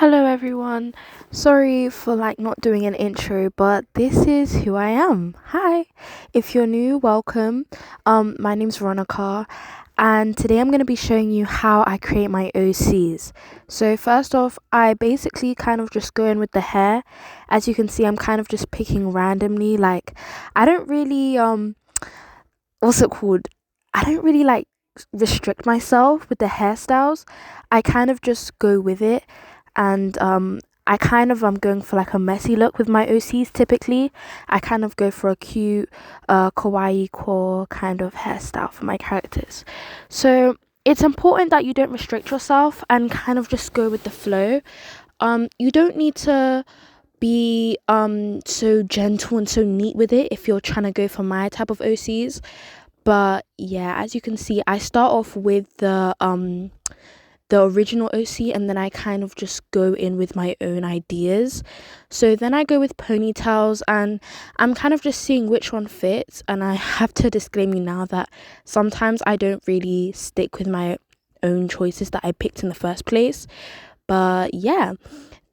Hello everyone. Sorry for not doing an intro, but this is who I am. Hi. If you're new, welcome. My name's Veronica, and today I'm going to be showing you how I create my OCs. So first off, I basically kind of just go in with the hair. As you can see, I'm kind of just picking randomly. I don't really what's it called? I don't really restrict myself with the hairstyles. I kind of just go with it, and I kind of am going for a messy look with my OCs. Typically, I kind of go for a cute, kawaii core kind of hairstyle for my characters. So it's important that you don't restrict yourself and kind of just go with the flow. You don't need to be so gentle and so neat with it if you're trying to go for my type of OCs. But yeah, as you can see, I start off with the original OC, and then I kind of just go in with my own ideas. So then I go with ponytails, and I'm kind of just seeing which one fits. And I have to disclaim you now that sometimes I don't really stick with my own choices that I picked in the first place. But yeah,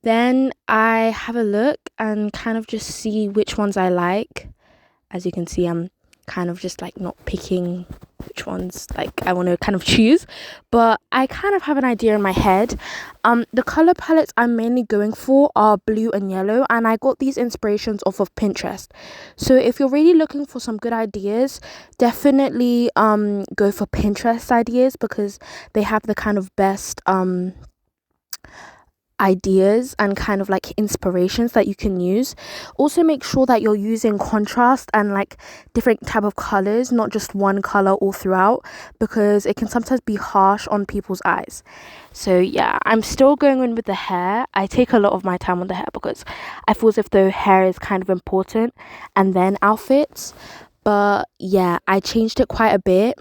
then I have a look and kind of just see which ones I like. As you can see, I'm kind of just not picking which ones I want to kind of choose, but I kind of have an idea in my head. The color palettes I'm mainly going for are blue and yellow, and I got these inspirations off of Pinterest. So if you're really looking for some good ideas, definitely go for Pinterest ideas, because they have the kind of best ideas and kind of inspirations that you can use. Also, make sure that you're using contrast and different type of colors, not just one color all throughout, because it can sometimes be harsh on people's eyes. So yeah, I'm still going in with the hair. I take a lot of my time on the hair because I feel as if the hair is kind of important, and then outfits. But yeah, I changed it quite a bit.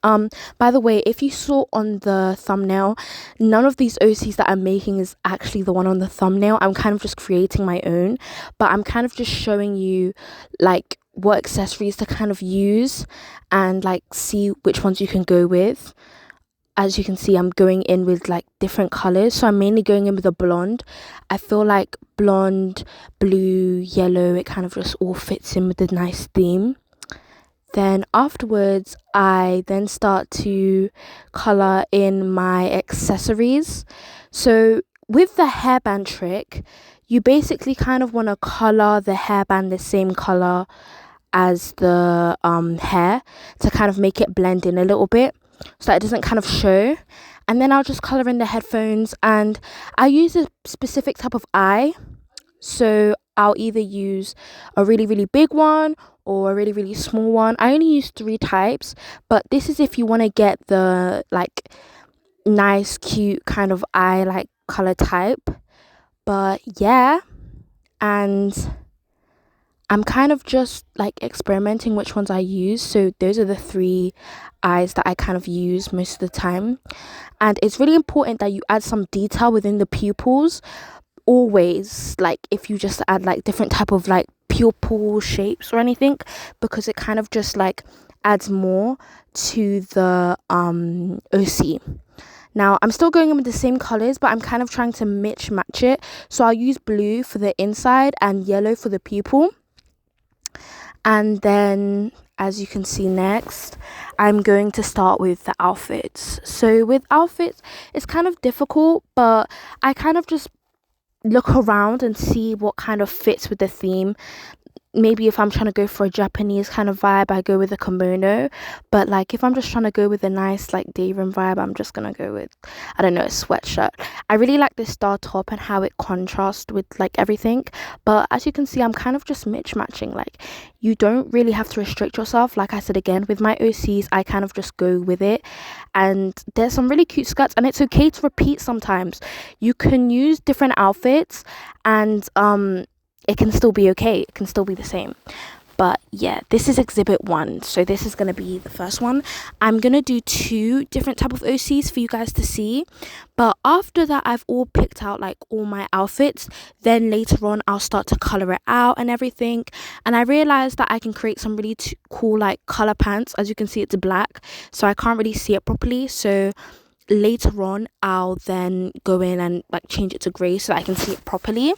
By the way, if you saw on the thumbnail, none of these OCs that I'm making is actually the one on the thumbnail. I'm kind of just creating my own, but I'm kind of just showing you what accessories to kind of use and see which ones you can go with. As you can see, I'm going in with different colors. So I'm mainly going in with a blonde. I feel like blonde, blue, yellow, it kind of just all fits in with the nice theme. Then afterwards, I then start to color in my accessories. So with the hairband trick, you basically kind of want to color the hairband the same color as the hair, to kind of make it blend in a little bit so that it doesn't kind of show. And then I'll just color in the headphones, and I use a specific type of eye. So I'll either use a really, really big one or a really, really small one. I only use 3 types, but this is if you want to get the nice, cute kind of eye color type. But yeah, and I'm kind of just experimenting which ones I use. So those are the 3 eyes that I kind of use most of the time. And it's really important that you add some detail within the pupils. Always, if you just add different type of pupil shapes or anything, because it kind of just adds more to the OC. Now I'm still going in with the same colors, but I'm kind of trying to match it. So I'll use blue for the inside and yellow for the pupil. And then, as you can see, next I'm going to start with the outfits. So with outfits, it's kind of difficult, but I kind of just look around and see what kind of fits with the theme. Maybe if I'm trying to go for a Japanese kind of vibe, I go with a kimono. But if I'm just trying to go with a nice day room vibe, I'm just gonna go with, I don't know, a sweatshirt. I really like this star top and how it contrasts with everything. But as you can see, I'm kind of just matching. You don't really have to restrict yourself. Like I said again, with my OCs, I kind of just go with it. And there's some really cute skirts, and it's okay to repeat sometimes. You can use different outfits, and it can still be okay. It can still be the same. But yeah, this is exhibit 1. So this is going to be the first one. I'm going to do 2 different type of OCs for you guys to see. But after that, I've all picked out all my outfits. Then later on, I'll start to color it out and everything. And I realized that I can create some really cool color pants. As you can see, it's black, so I can't really see it properly. So later on I'll then go in and like change it to grey so that I can see it properly.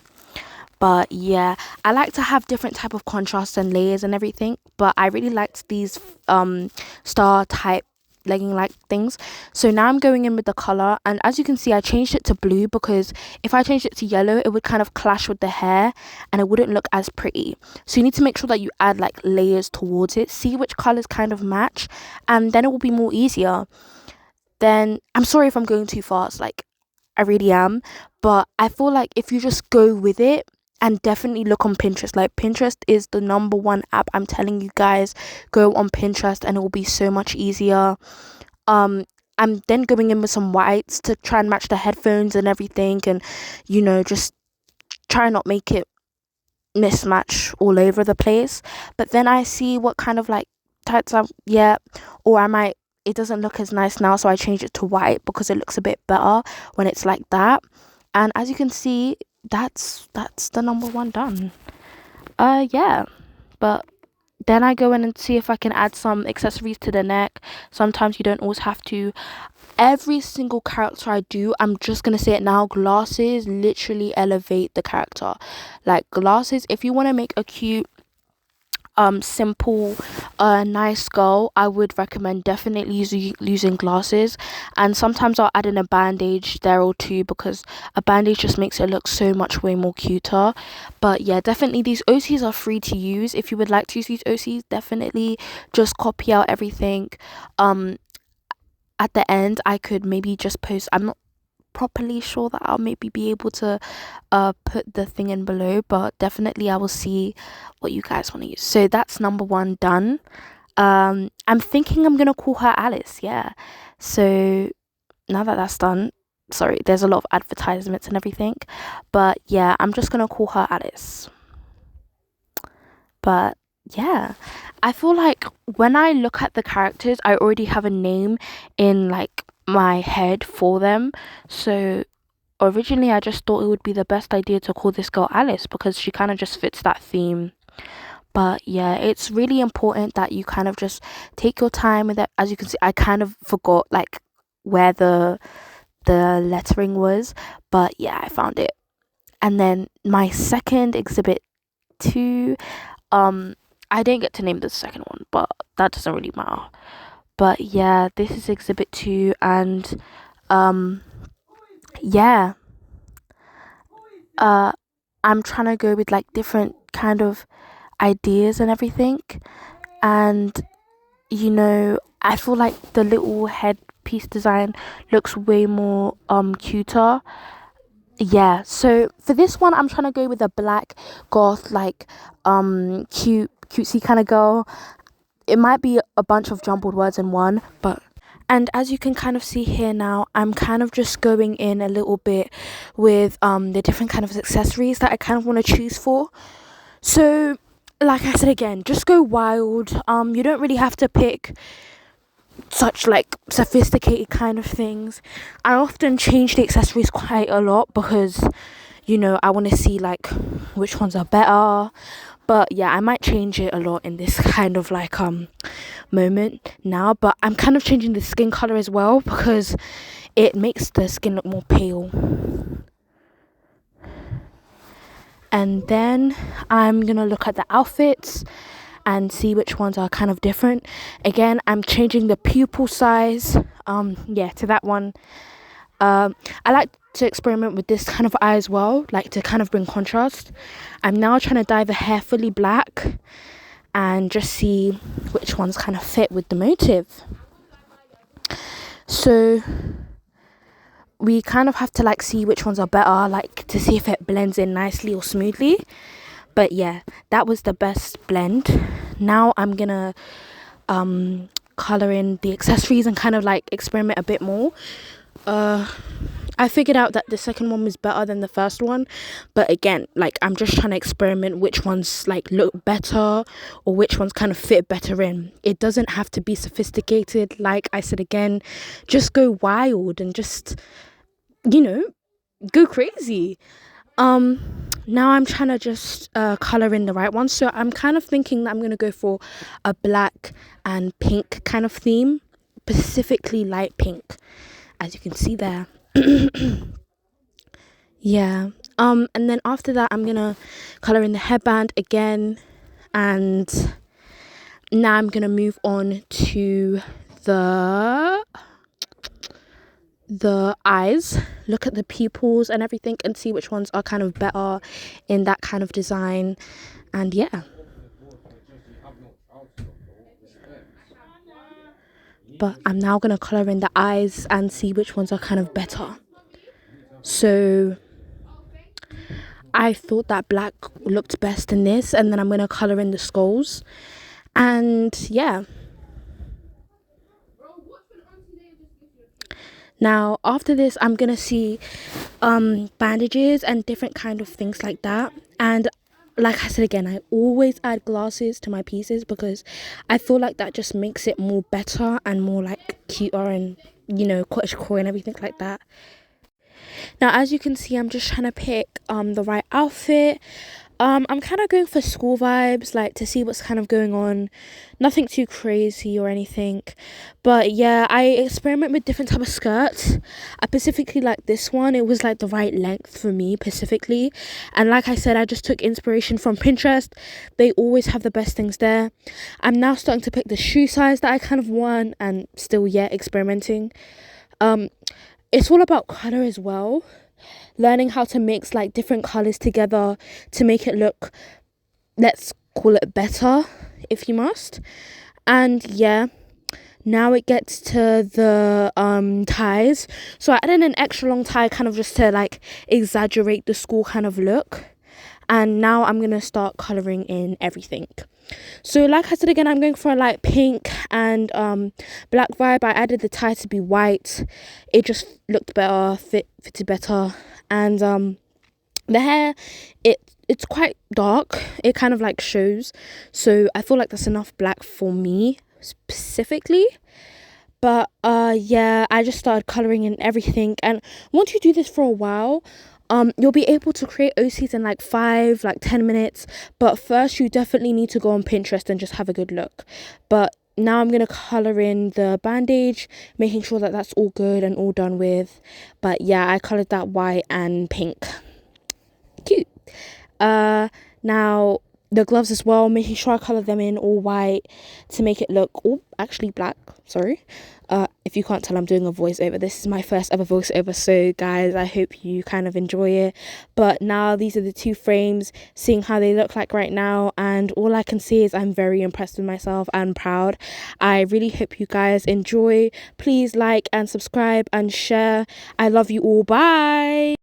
But yeah, I like to have different type of contrasts and layers and everything, but I really liked these star type legging like things. So now I'm going in with the color, and as you can see I changed it to blue because if I changed it to yellow it would kind of clash with the hair and it wouldn't look as pretty. So you need to make sure that you add like layers towards it, see which colors kind of match, and then it will be more easier. Then I'm sorry if I'm going too fast, like I really am, but I feel like if you just go with it, and definitely look on Pinterest. Like Pinterest is the number one app. I'm telling you guys, go on Pinterest and it will be so much easier. um I'm then going in with some whites to try and match the headphones and everything, and just try not make it mismatch all over the place. But then I see what kind of like tights I yeah, or I might, it doesn't look as nice now, so I change it to white because it looks a bit better when it's like that. And as you can see, that's the number one done. Yeah, but then I go in and see if I can add some accessories to the neck. Sometimes you don't always have to. Every single character I do, I'm just gonna say it now, glasses literally elevate the character. Like glasses, if you want to make a cute simple nice girl, I would recommend definitely using glasses. And sometimes I'll add in a bandage there or two because a bandage just makes it look so much way more cuter. But yeah, definitely these OCs are free to use. If you would like to use these OCs, definitely just copy out everything. At the end I could maybe just post, I'm not properly sure that I'll maybe be able to put the thing in below, but definitely I will see what you guys want to use. So that's number one done. I'm thinking I'm gonna call her Alice. Yeah, so now that that's done, sorry, there's a lot of advertisements and everything, but yeah, I'm just gonna call her Alice. But yeah, I feel like when I look at the characters I already have a name in like my head for them. So originally I just thought it would be the best idea to call this girl Alice because she kind of just fits that theme. But yeah, it's really important that you kind of just take your time with it. As you can see, I kind of forgot like where the lettering was, but yeah, I found it. And then my second exhibit two, um I didn't get to name the second one, but that doesn't really matter. But yeah, this is exhibit two, and um yeah, uh I'm trying to go with like different kind of ideas and everything. And I feel like the little headpiece design looks way more cuter. Yeah, so for this one I'm trying to go with a black goth like cutesy kind of girl. It might be a bunch of jumbled words in one, but and as you can kind of see here now, I'm kind of just going in a little bit with the different kind of accessories that I kind of want to choose for. So like I said again, just go wild. You don't really have to pick such like sophisticated kind of things. I often change the accessories quite a lot because I want to see like which ones are better. But yeah, I might change it a lot in this kind of like moment now. But I'm kind of changing the skin color as well because it makes the skin look more pale. And then I'm gonna look at the outfits and see which ones are kind of different. Again, I'm changing the pupil size to that one. I like to experiment with this kind of eye as well, like to kind of bring contrast. I'm now trying to dye the hair fully black and just see which ones kind of fit with the motive. So we kind of have to like see which ones are better, like to see if it blends in nicely or smoothly. But yeah, that was the best blend. Now I'm gonna color in the accessories and kind of like experiment a bit more. I figured out that the second one was better than the first one, but again, like I'm just trying to experiment which ones like look better or which ones kind of fit better in. It doesn't have to be sophisticated. Like I said again, just go wild and just go crazy. Now I'm trying to just color in the right one, so I'm kind of thinking that I'm gonna go for a black and pink kind of theme, specifically light pink. as you can see there. Yeah. And then after that, I'm gonna color in the headband again, and now I'm gonna move on to the eyes. Look at the pupils and everything and see which ones are kind of better in that kind of design. And yeah, but I'm now gonna color in the eyes and see which ones are kind of better. So I thought that black looked best in this, and then I'm gonna color in the skulls. And yeah, now after this I'm gonna see bandages and different kind of things like that. And like I said again, I always add glasses to my pieces because I feel like that just makes it more better and more like cuter and, you know, cottagecore and everything like that. Now as you can see, I'm just trying to pick the right outfit. I'm kind of going for school vibes, like to see what's kind of going on. Nothing too crazy or anything, but yeah, I experiment with different type of skirts. I specifically like this one. It was like the right length for me specifically, and like I said, I just took inspiration from Pinterest. They always have the best things there. I'm now starting to pick the shoe size that I kind of want, and still yet experimenting. It's all about color as well, learning how to mix like different colors together to make it look, let's call it, better, if you must. And yeah, now it gets to the ties. So I added an extra long tie kind of just to like exaggerate the school kind of look. And now I'm gonna start coloring in everything. So like I said again, I'm going for a light pink and black vibe. I added the tie to be white. It just looked better, fitted better. And the hair, it's quite dark. It kind of like shows. So I feel like that's enough black for me specifically. But yeah, I just started coloring in everything. And once you do this for a while, you'll be able to create OCs in like 10 minutes. But first you definitely need to go on Pinterest and just have a good look. But now I'm going to colour in the bandage, making sure that that's all good and all done with. But yeah, I coloured that white and pink. Cute. Now the gloves as well, making sure I colour them in all white to make it look, actually black, sorry. If you can't tell, I'm doing a voiceover. This is my first ever voiceover, so guys, I hope you kind of enjoy it. But now these are the two frames, seeing how they look like right now, and all I can say is I'm very impressed with myself and proud. I really hope you guys enjoy. Please like and subscribe and share. I love you all. Bye.